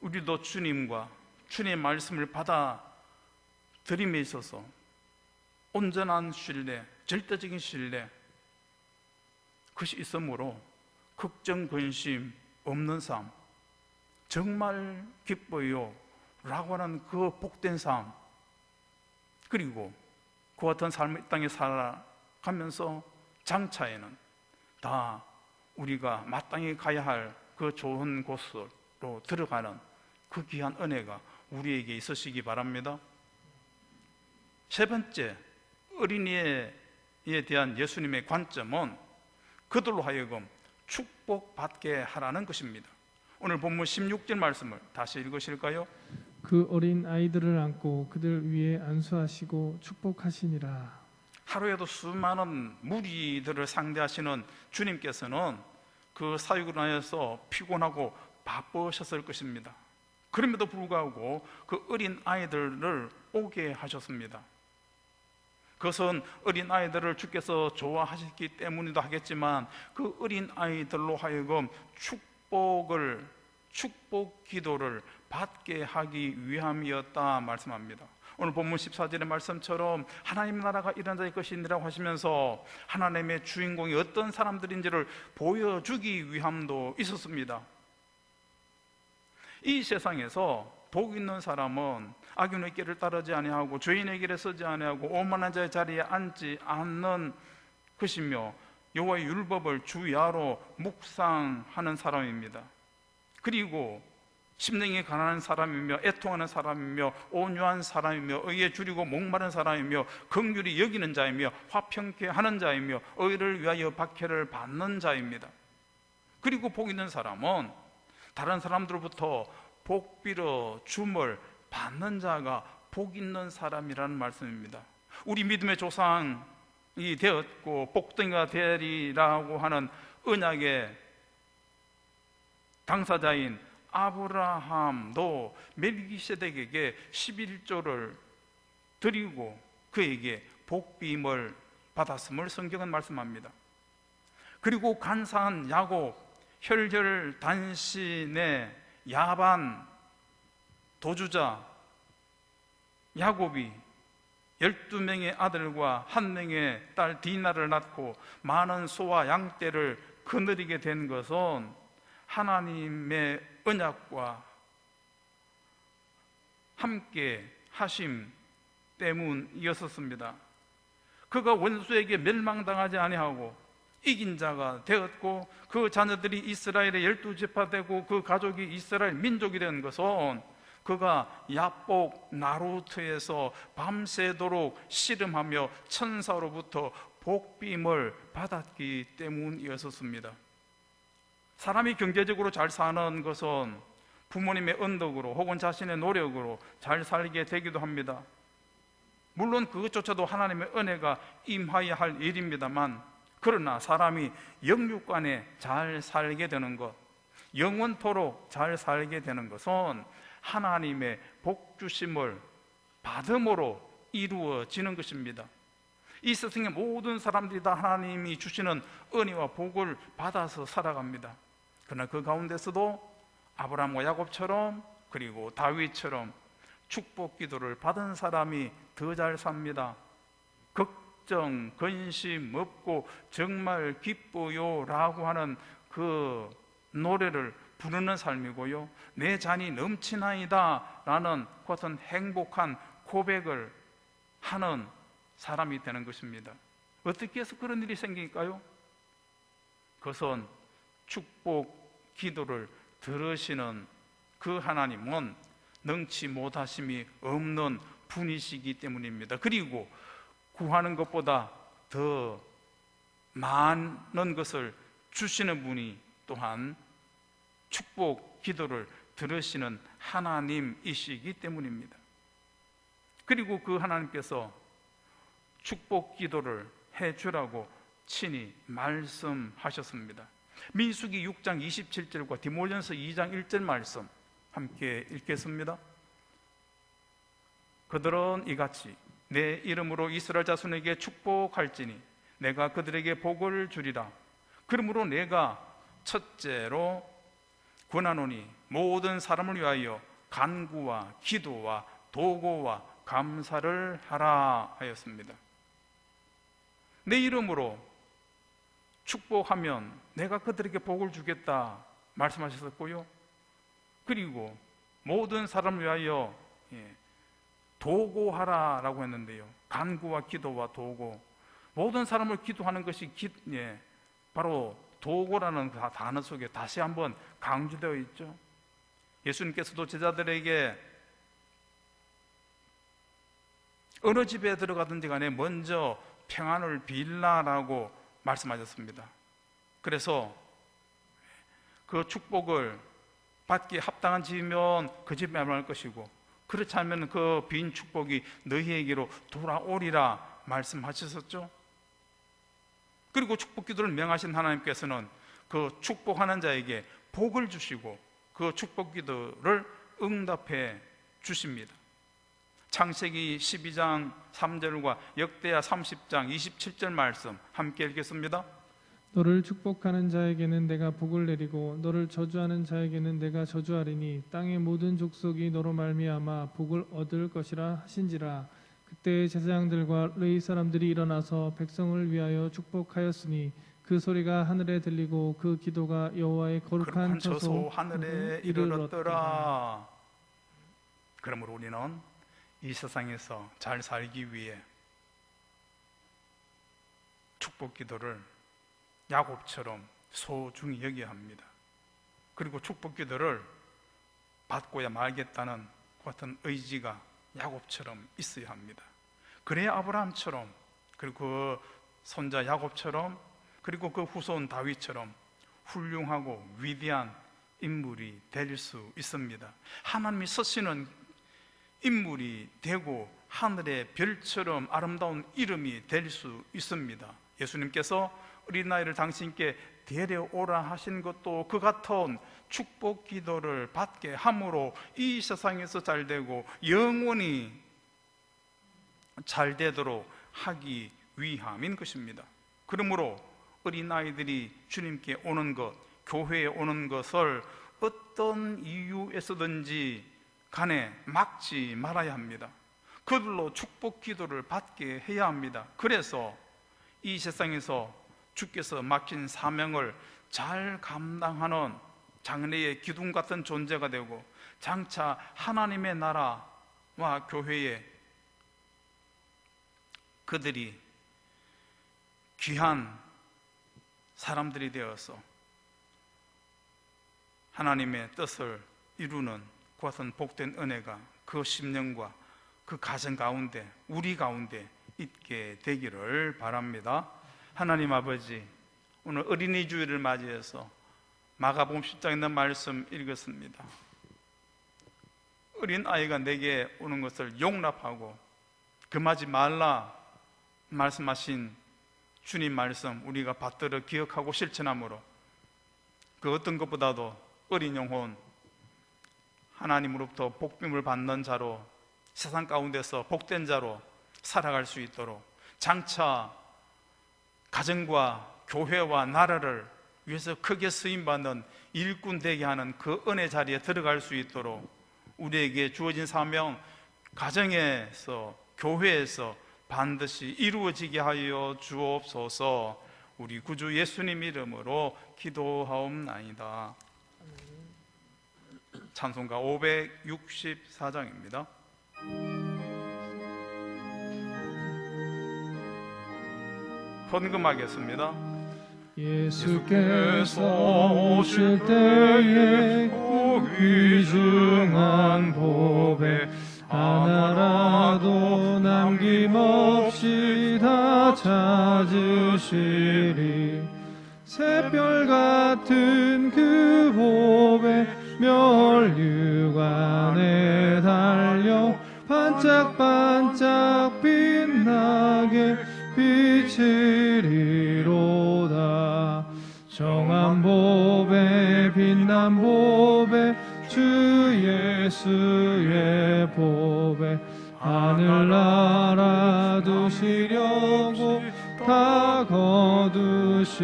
우리도 주님과 주님의 말씀을 받아들임에 있어서 온전한 신뢰, 절대적인 신뢰, 그것이 있으므로 걱정, 근심 없는 삶, 정말 기뻐요 라고 하는 그 복된 삶, 그리고 그 같은 삶을 이 땅에 살아가면서 장차에는 다 우리가 마땅히 가야 할 그 좋은 곳으로 들어가는 그 귀한 은혜가 우리에게 있으시기 바랍니다. 세 번째, 어린이에 대한 예수님의 관점은 그들로 하여금 축복받게 하라는 것입니다. 오늘 본문 16절 말씀을 다시 읽으실까요? 그 어린 아이들을 안고 그들 위에 안수하시고 축복하시니라. 하루에도 수많은 무리들을 상대하시는 주님께서는 그 사역을 하여서 피곤하고 바쁘셨을 것입니다. 그럼에도 불구하고 그 어린 아이들을 오게 하셨습니다. 그것은 어린 아이들을 주께서 좋아하셨기 때문이기도 하겠지만 그 어린 아이들로 하여금 축복 기도를 받게 하기 위함이었다 말씀합니다. 오늘 본문 14절의 말씀처럼 하나님 나라가 이런 자의 것이니라고 하시면서 하나님의 주인공이 어떤 사람들인지를 보여주기 위함도 있었습니다. 이 세상에서 복 있는 사람은 악인의 길을 따르지 아니하고 죄인의 길에 서지 아니하고 오만한 자의 자리에 앉지 않는 것이며 여호와의 율법을 주야로 묵상하는 사람입니다. 그리고 심령이 가난한 사람이며 애통하는 사람이며 온유한 사람이며 의에 줄이고 목마른 사람이며 긍휼히 여기는 자이며 화평케 하는 자이며 의를 위하여 박해를 받는 자입니다. 그리고 복 있는 사람은 다른 사람들로부터 복 빌어 줌을 받는 자가 복 있는 사람이라는 말씀입니다. 우리 믿음의 조상이 되었고 복덩이가 되리라고 하는 언약의 당사자인 아브라함도 멜기세덱에게 11조를 드리고 그에게 복비임을 받았음을 성경은 말씀합니다. 그리고 간사한 야곱, 혈혈단신의 야반 도주자 야곱이 12명의 아들과 1명의 딸 디나를 낳고 많은 소와 양떼를 거느리게 된 것은 하나님의 언약과 함께 하심 때문이었습니다. 그가 원수에게 멸망당하지 아니하고 이긴 자가 되었고 그 자녀들이 이스라엘의 12지파 되고 그 가족이 이스라엘 민족이 된 것은 그가 야복 나루트에서 밤새도록 씨름하며 천사로부터 복빔을 받았기 때문이었습니다. 사람이 경제적으로 잘 사는 것은 부모님의 언덕으로 혹은 자신의 노력으로 잘 살게 되기도 합니다. 물론 그것조차도 하나님의 은혜가 임하여야 할 일입니다만, 그러나 사람이 영육간에 잘 살게 되는 것, 영원토록 잘 살게 되는 것은 하나님의 복 주심을 받음으로 이루어지는 것입니다. 이 세상의 모든 사람들이 다 하나님이 주시는 은혜와 복을 받아서 살아갑니다. 그러나 그 가운데서도 아브라함과 야곱처럼 그리고 다윗처럼 축복 기도를 받은 사람이 더 잘 삽니다. 걱정, 근심 없고 정말 기뻐요 라고 하는 그 노래를 부르는 삶이고요, 내 잔이 넘치나이다 라는 그것은 행복한 고백을 하는 사람이 되는 것입니다. 어떻게 해서 그런 일이 생길까요? 그것은 축복 기도를 들으시는 그 하나님은 능치 못하심이 없는 분이시기 때문입니다. 그리고 구하는 것보다 더 많은 것을 주시는 분이 또한 축복 기도를 들으시는 하나님이시기 때문입니다. 그리고 그 하나님께서 축복 기도를 해주라고 친히 말씀하셨습니다. 민수기 6장 27절과 디모데전서 2장 1절 말씀 함께 읽겠습니다. 그들은 이같이 내 이름으로 이스라엘 자손에게 축복할지니 내가 그들에게 복을 주리라. 그러므로 내가 첫째로 권하노니 모든 사람을 위하여 간구와 기도와 도고와 감사를 하라 하였습니다. 내 이름으로 축복하면 내가 그들에게 복을 주겠다 말씀하셨었고요. 그리고 모든 사람을 위하여 도고하라라고 했는데요. 간구와 기도와 도고, 모든 사람을 기도하는 것이 바로 도고라는 그 단어 속에 다시 한번 강조되어 있죠. 예수님께서도 제자들에게 어느 집에 들어가든지 간에 먼저 평안을 빌라라고 말씀하셨습니다. 그래서 그 축복을 받기에 합당한 집이면 그 집에 말할 것이고, 그렇지 않으면 그 빈 축복이 너희에게로 돌아오리라 말씀하셨었죠. 그리고 축복 기도를 명하신 하나님께서는 그 축복하는 자에게 복을 주시고 그 축복 기도를 응답해 주십니다. 창세기 12장 3절과 역대하 30장 27절 말씀 함께 읽겠습니다. 너를 축복하는 자에게는 내가 복을 내리고 너를 저주하는 자에게는 내가 저주하리니 땅의 모든 족속이 너로 말미암아 복을 얻을 것이라 하신지라. 그때 제사장들과 레위 사람들이 일어나서 백성을 위하여 축복하였으니 그 소리가 하늘에 들리고 그 기도가 여호와의 거룩한 처소 하늘에 이르렀더라. 그러므로 우리는 이 세상에서 잘 살기 위해 축복 기도를 야곱처럼 소중히 여겨야 합니다. 그리고 축복 기도를 받고야 말겠다는 같은 의지가 야곱처럼 있어야 합니다. 그래야 아브라함처럼, 그리고 그 손자 야곱처럼, 그리고 그 후손 다윗처럼 훌륭하고 위대한 인물이 될 수 있습니다. 하나님이 쓰시는 인물이 되고 하늘의 별처럼 아름다운 이름이 될 수 있습니다. 예수님께서 어린 아이를 당신께 데려오라 하신 것도 그 같은 축복 기도를 받게 함으로 이 세상에서 잘 되고 영원히 잘 되도록 하기 위함인 것입니다. 그러므로 어린 아이들이 주님께 오는 것, 교회에 오는 것을 어떤 이유에서든지 간에 막지 말아야 합니다. 그들로 축복 기도를 받게 해야 합니다. 그래서 이 세상에서 주께서 맡긴 사명을 잘 감당하는 장래의 기둥 같은 존재가 되고 장차 하나님의 나라와 교회에 그들이 귀한 사람들이 되어서 하나님의 뜻을 이루는 그 같은 복된 은혜가 그 10년과 그 가정 가운데, 우리 가운데 있게 되기를 바랍니다. 하나님 아버지, 오늘 어린이 주일을 맞이해서 마가복음 10장에 있는 말씀 읽었습니다. 어린 아이가 내게 오는 것을 용납하고 금하지 말라 말씀하신 주님 말씀 우리가 받들어 기억하고 실천함으로 그 어떤 것보다도 어린 영혼, 하나님으로부터 복빔을 받는 자로, 세상 가운데서 복된 자로 살아갈 수 있도록, 장차 가정과 교회와 나라를 위해서 크게 쓰임받는 일꾼 되게 하는 그 은혜 자리에 들어갈 수 있도록 우리에게 주어진 사명, 가정에서 교회에서 반드시 이루어지게 하여 주옵소서. 우리 구주 예수님 이름으로 기도하옵나이다. 찬송가 564장입니다. 헌금하겠습니다. 예수께서 오실 때에 귀중한 보배 하나라도 남김없이 다 찾으시리. 새별 같은 그 보배 멸류관에 달려 반짝반짝 빛나게 비치리로다. 정한 보배 빛난 보배 주 예수의 보배 하늘나라 두시려고 다 거두시리.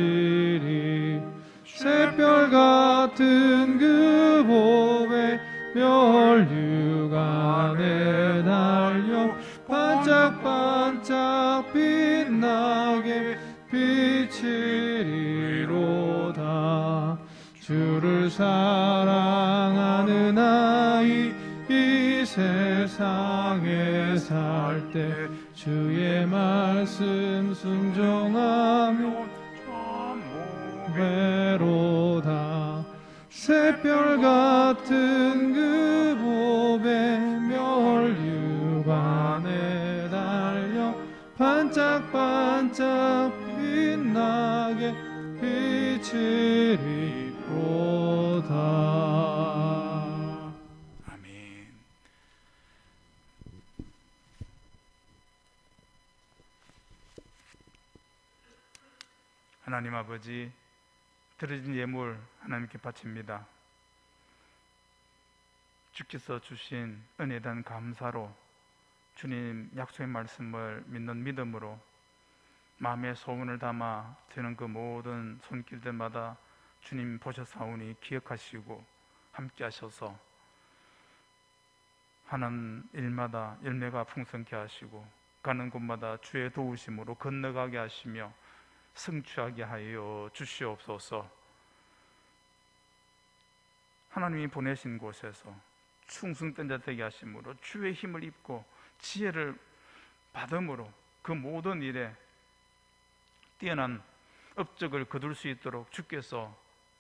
새별 같은 그 보배 멸류관에 달려 반짝반짝 빛나게 비치리로다. 주를 사랑하는 아이 이 세상에 살 때 주의 말씀 순종하며 배로다. 새별 같은 그 보배 멸류관에 달려 반짝반짝 빛나게 비치리로다. 아멘. 하나님 아버지, 드려진 예물 하나님께 바칩니다. 주께서 주신 은혜에 대한 감사로 주님 약속의 말씀을 믿는 믿음으로 마음의 소원을 담아 드는 그 모든 손길들마다 주님 보셨사오니 기억하시고 함께 하셔서 하는 일마다 열매가 풍성케 하시고 가는 곳마다 주의 도우심으로 건너가게 하시며 성취하게 하여 주시옵소서. 하나님이 보내신 곳에서 충성된 자 되게 하심으로 주의 힘을 입고 지혜를 받음으로 그 모든 일에 뛰어난 업적을 거둘 수 있도록 주께서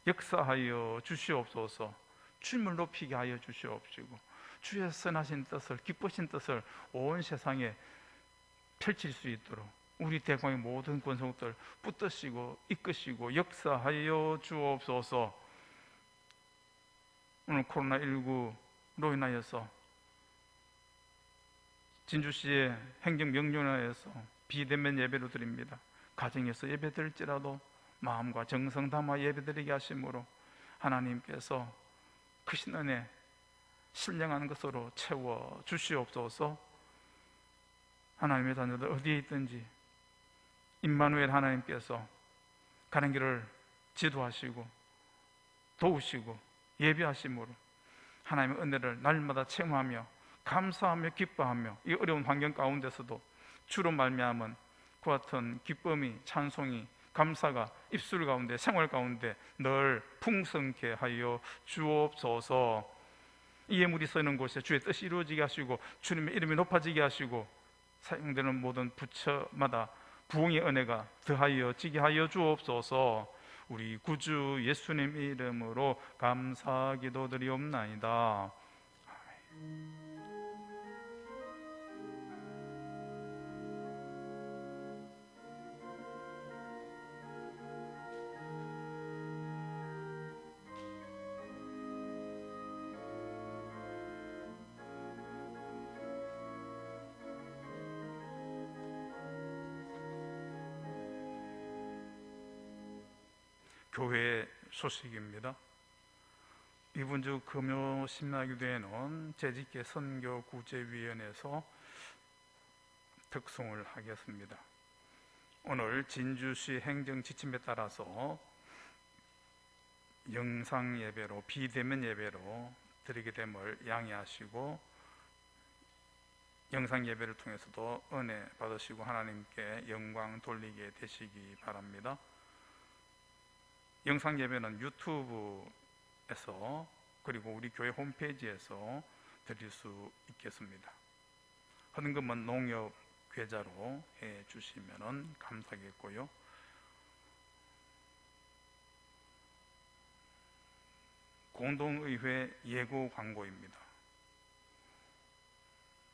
역사하여 주시옵소서. 주님을 높이게 하여 주시옵시고 주의 선하신 뜻을, 기쁘신 뜻을 온 세상에 펼칠 수 있도록 우리 대광의 모든 권속들 붙드시고 이끄시고 역사하여 주옵소서. 오늘 코로나19로 인하여서 진주시의 행정명령하여서 비대면 예배로 드립니다. 가정에서 예배드릴지라도 마음과 정성 담아 예배드리게 하심으로 하나님께서 크신 은혜 신령한 것으로 채워 주시옵소서. 하나님의 자녀들 어디에 있든지 임마누엘 하나님께서 가는 길을 지도하시고 도우시고 예비하심으로 하나님의 은혜를 날마다 체험하며 감사하며 기뻐하며 이 어려운 환경 가운데서도 주로 말미암은 그와 같은 기쁨이, 찬송이, 감사가 입술 가운데, 생활 가운데 늘 풍성케 하여 주옵소서. 이 예물이 쓰는 곳에 주의 뜻이 이루어지게 하시고 주님의 이름이 높아지게 하시고 사용되는 모든 부처마다 부흥의 은혜가 더하여 지게 하여 주옵소서. 우리 구주 예수님 이름으로 감사 기도드리옵나이다. 교회 소식입니다. 이번 주 금요 심야기도에는 재직계 선교구제위원회에서 특송을 하겠습니다. 오늘 진주시 행정지침에 따라서 영상예배로 비대면 예배로 드리게 됨을 양해하시고 영상예배를 통해서도 은혜 받으시고 하나님께 영광 돌리게 되시기 바랍니다. 영상 예배는 유튜브에서 그리고 우리 교회 홈페이지에서 드릴 수 있겠습니다. 헌금은 농협 계좌로 해 주시면 감사하겠고요. 공동의회 예고 광고입니다.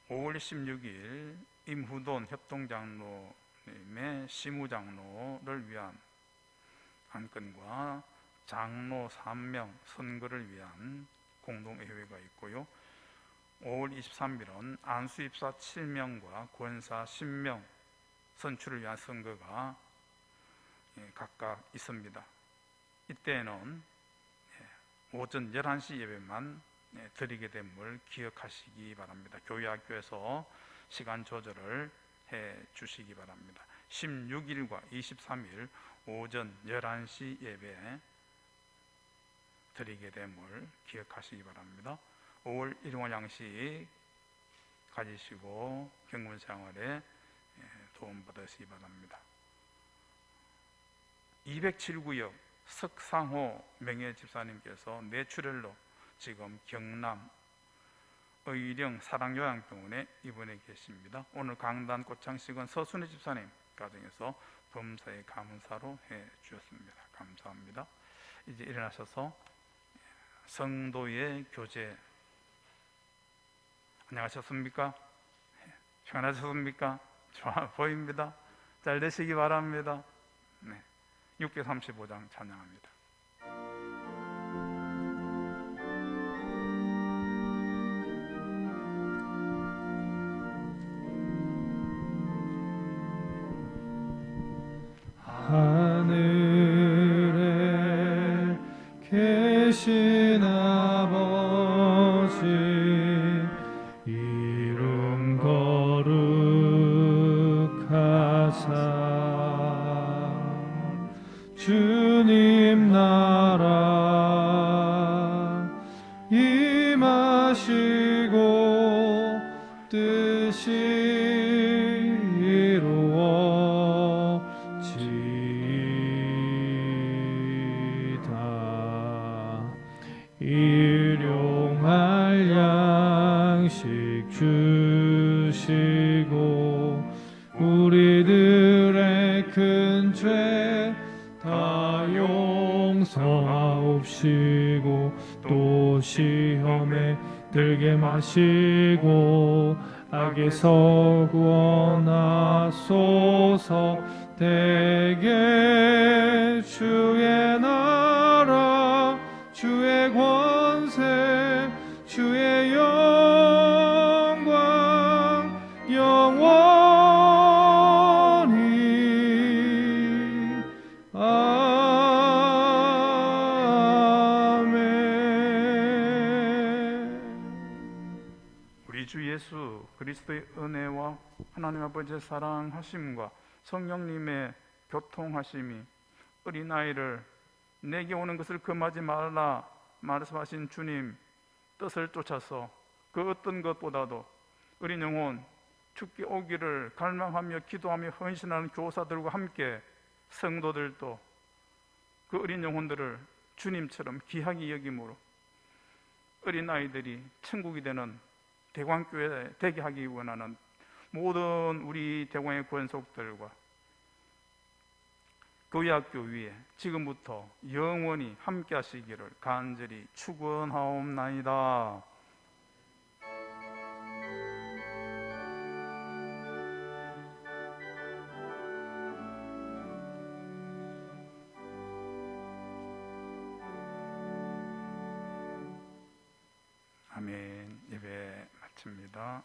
5월 16일 임후돈 협동장로님의 시무장로를 위한 안건과 장로 3명 선거를 위한 공동의회가 있고요. 5월 23일은 안수입사 7명과 권사 10명 선출을 위한 선거가 각각 있습니다. 이때는 오전 11시 예배만 드리게 됨을 기억하시기 바랍니다. 교회학교에서 시간 조절을 해 주시기 바랍니다. 16일과 23일 오전 11시 예배 드리게 됨을 기억하시기 바랍니다. 5월 일용할 양식 가지시고 경건 생활에 도움 받으시기 바랍니다. 207구역 석상호 명예집사님께서 뇌출혈로 지금 경남 의령 사랑요양병원에 입원해 계십니다. 오늘 강단 꽃창식은 서순희 집사님 가정에서 범사의 감사로 해 주셨습니다. 감사합니다. 이제 일어나셔서 성도의 교제 안녕하셨습니까? 평안하셨습니까? 좋아 보입니다. 잘 되시기 바랍니다. 네, 635장 찬양합니다. 하늘에 계신 아버지 이름 거룩하사 주님 나라 임하시고 뜻이 이루어지이다. 일용할 양식 주시고 우리들의 큰 죄 다 용서하옵시고 또 시험에 들게 마시고 악에서 구원하소서. 대개 주의 나라 주의 권세 주의 영광 영원히 우리 주 예수 그리스도의 은혜와 하나님 아버지의 사랑하심과 성령님의 교통하심이 어린아이를 내게 오는 것을 금하지 말라 말씀하신 주님 뜻을 쫓아서 그 어떤 것보다도 어린 영혼 죽게 오기를 갈망하며 기도하며 헌신하는 교사들과 함께 성도들도 그 어린 영혼들을 주님처럼 귀하게 여김으로 어린아이들이 천국이 되는 대광교회 되게 하기 원하는 모든 우리 대광의 권속들과 교회학교 위에 지금부터 영원히 함께 하시기를 간절히 축원하옵나이다. 아멘. 예배 마칩니다.